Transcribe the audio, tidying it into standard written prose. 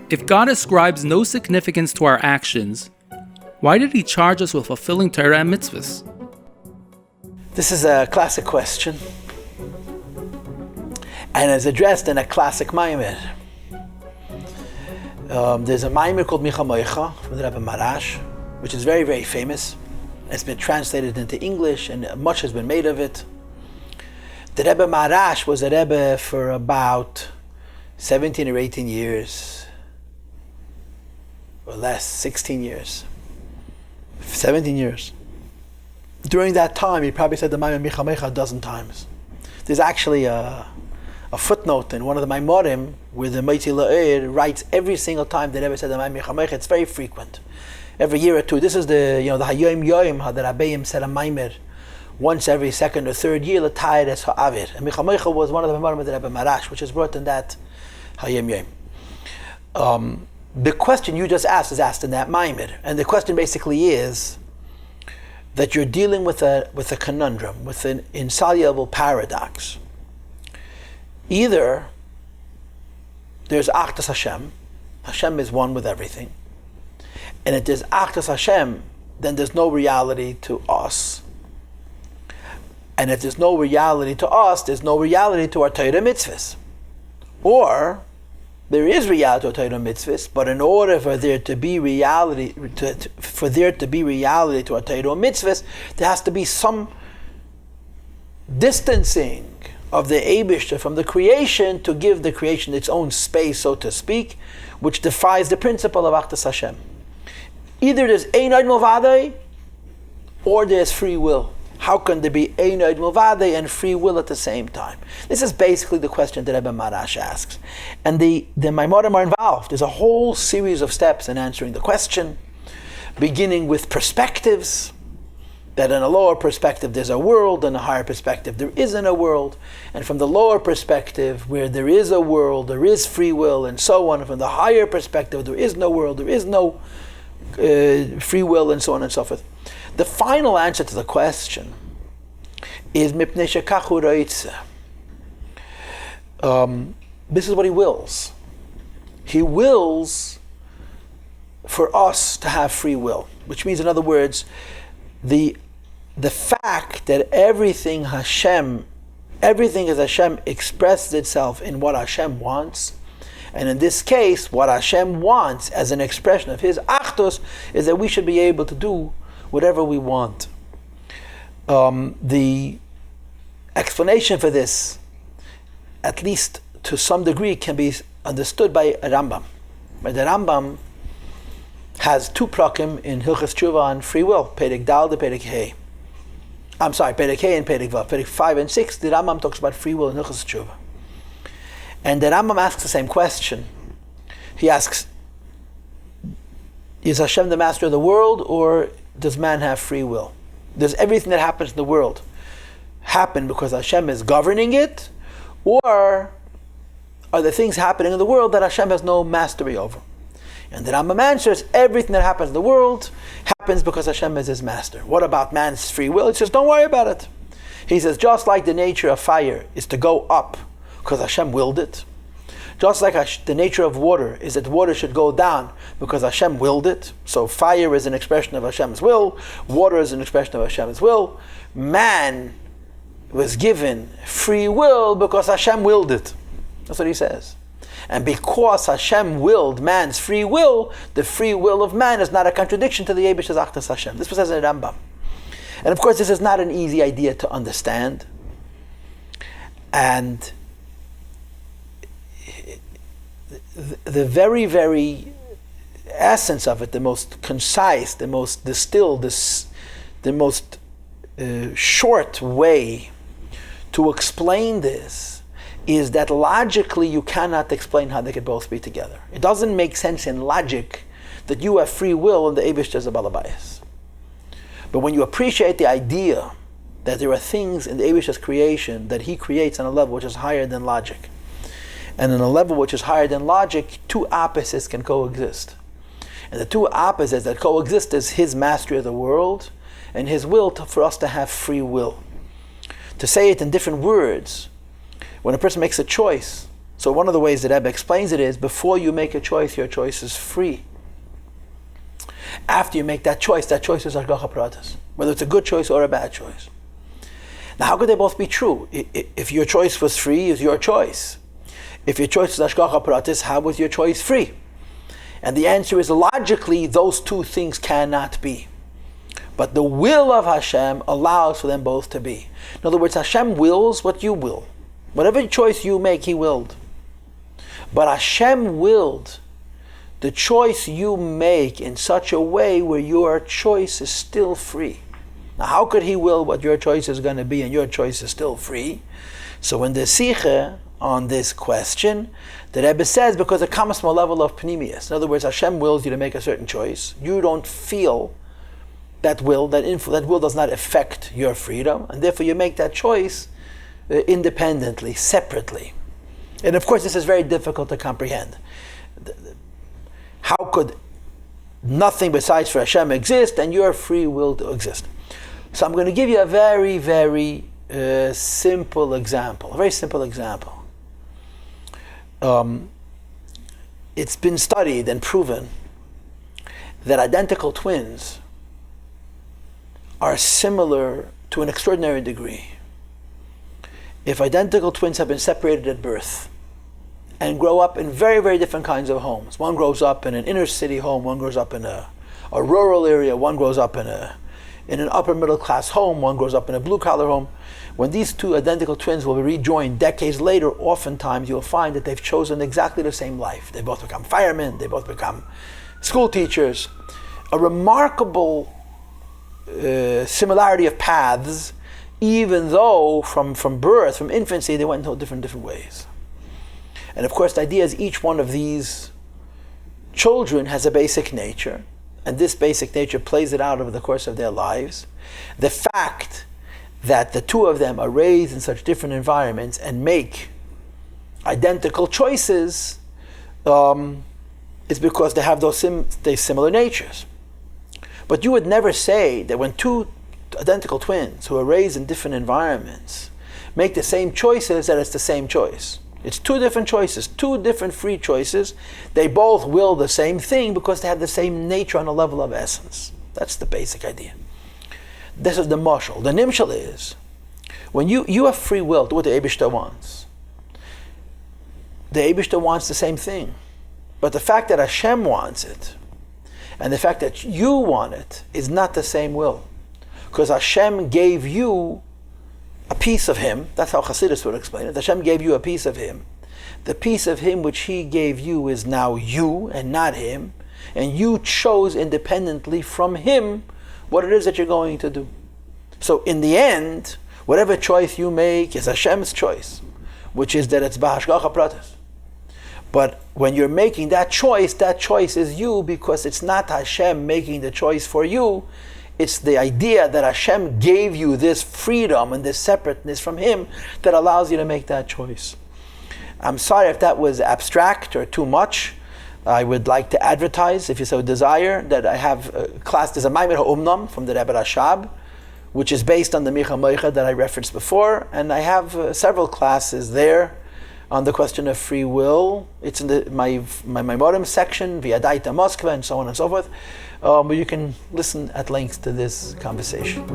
If God ascribes no significance to our actions, why did He charge us with fulfilling Torah and mitzvos? This is a classic question, and is addressed in a classic maimer. There's a maimer called Micha Moicha from the Rabbi Marash, which is very, very famous. It's been translated into English, and much has been made of it. The Rebbe Marash was a Rebbe for about 17 or 18 years, or less, 16 years, 17 years. During that time, he probably said the Maimer Micha Moicha a dozen times. There's actually a footnote in one of the Maimorim where the Motzi La'ir writes every single time the Rebbe said the Maimer Micha Moicha. It's very frequent. Every year or two. This is the Hayom Yoim, how the Rabbeim said a Maimer once every second or third year, L'tayr es ha'avir. And Micha Moicha was one of the Maimorim of the Rebbe Marash, which is brought in that Hayom Yoim. The question you just asked is asked in that Maimer, and the question basically is that you're dealing with a conundrum, with an insoluble paradox. Either there's Achdus Hashem, Hashem is one with everything, and if there's Achdus Hashem, then there's no reality to us. And if there's no reality to us, there's no reality to our Torah mitzvos. Or there is reality to our Torah mitzvos, but in order for there to be reality, to our Torah mitzvos, there has to be some distancing of the Eibishter from the creation to give the creation its own space, so to speak, which defies the principle of Achdus Hashem. Either there's Einod Milvadei, or there's free will. How can there be Einod Milvadei and free will at the same time? This is basically the question that Rebbe Marash asks. And the Maimorim are involved. There's a whole series of steps in answering the question, beginning with perspectives, that in a lower perspective there's a world, in a higher perspective there isn't a world, and from the lower perspective where there is a world, there is free will, and so on. From the higher perspective there is no world, there is no free will, and so on and so forth. The final answer to the question is Mipnei Shekachu Roitze. This is what He wills. He wills for us to have free will, which means, in other words, the fact that everything as Hashem expresses itself in what Hashem wants, and in this case, what Hashem wants as an expression of His Achdus is that we should be able to do whatever we want. The explanation for this, at least to some degree, can be understood by a Rambam. The Rambam has two prakim in Hilchas Tshuva on free will, Perek Dal and Perek Hey. I'm sorry, Perek Hey and Perek Vav. Perek 5 and 6, the Rambam talks about free will in Hilchas Tshuva. And the Rambam asks the same question. He asks, is Hashem the master of the world, or does man have free will? Does everything that happens in the world happen because Hashem is governing it, or are there things happening in the world that Hashem has no mastery over? And the Rambam answers, everything that happens in the world happens because Hashem is His master. What about man's free will? He says, don't worry about it. He says, just like the nature of fire is to go up because Hashem willed it, just like the nature of water is that water should go down because Hashem willed it. So fire is an expression of Hashem's will, water is an expression of Hashem's will. Man was given free will because Hashem willed it. That's what he says. And because Hashem willed man's free will, the free will of man is not a contradiction to the Eibishter's Achdus Hashem. This was says in Rambam. And of course, this is not an easy idea to understand. And the very, very essence of it, the most concise, the most distilled, the most short way to explain this is that logically you cannot explain how they could both be together. It doesn't make sense in logic that you have free will and the Eibishter is a balabayas. But when you appreciate the idea that there are things in the Eibishter's creation that He creates on a level which is higher than logic, and on a level which is higher than logic, two opposites can coexist. And the two opposites that coexist is His mastery of the world and His will for us to have free will. To say it in different words, when a person makes a choice So one of the ways that Rebbe explains it is, before you make a choice, your choice is free. After you make that choice is Hashgacha Pratis, whether it's a good choice or a bad choice. Now, how could they both be true? If your choice was free, it's your choice. If your choice is Hashgacha Pratis, how was your choice free? And the answer is, logically, those two things cannot be. But the will of Hashem allows for them both to be. In other words, Hashem wills what you will. Whatever choice you make, He willed. But Hashem willed the choice you make in such a way where your choice is still free. Now, how could He will what your choice is going to be and your choice is still free? So in the Sikha on this question, the Rebbe says, because it comes from a level of Pnimius. In other words, Hashem wills you to make a certain choice. You don't feel that will, that will does not affect your freedom, and therefore you make that choice independently, separately. And of course, this is very difficult to comprehend. How could nothing besides for Hashem exist and your free will to exist? So I'm going to give you a very, very simple example. A very simple example. It's been studied and proven that identical twins are similar to an extraordinary degree. If identical twins have been separated at birth and grow up in very, very different kinds of homes. One grows up in an inner city home, one grows up in a rural area, one grows up in an upper middle class home, one grows up in a blue collar home. When these two identical twins will be rejoined decades later, oftentimes you'll find that they've chosen exactly the same life. They both become firemen, they both become school teachers. A remarkable similarity of paths, even though from birth, from infancy, they went in different ways. And of course, the idea is each one of these children has a basic nature, and this basic nature plays it out over the course of their lives. The fact that the two of them are raised in such different environments and make identical choices is because they have those similar natures. But you would never say that when two identical twins who are raised in different environments make the same choices, that it's the same choice. It's two different choices, two different free choices. They both will the same thing because they have the same nature on a level of essence. That's the basic idea. This is the mashal. The nimshal is, when you have free will to what the Eibishter wants, the Eibishter wants the same thing. But the fact that Hashem wants it, and the fact that you want it, is not the same will. Because Hashem gave you a piece of Him. That's how Chassidus would explain it. Hashem gave you a piece of Him. The piece of Him which He gave you is now you and not Him. And you chose independently from Him what it is that you're going to do. So in the end, whatever choice you make is Hashem's choice, which is that it's B'hashgacha Pratis. But when you're making that choice is you, because it's not Hashem making the choice for you. It's the idea that Hashem gave you this freedom and this separateness from Him that allows you to make that choice. I'm sorry if that was abstract or too much. I would like to advertise, if you so desire, that I have a class. There's a Maimer HaUmnam from the Rebbe Rashab, which is based on the Micha Moicha that I referenced before, and I have several classes there on the question of free will. It's in my Morim section, V'yadaita Moskva, and so on and so forth. But you can listen at length to this conversation.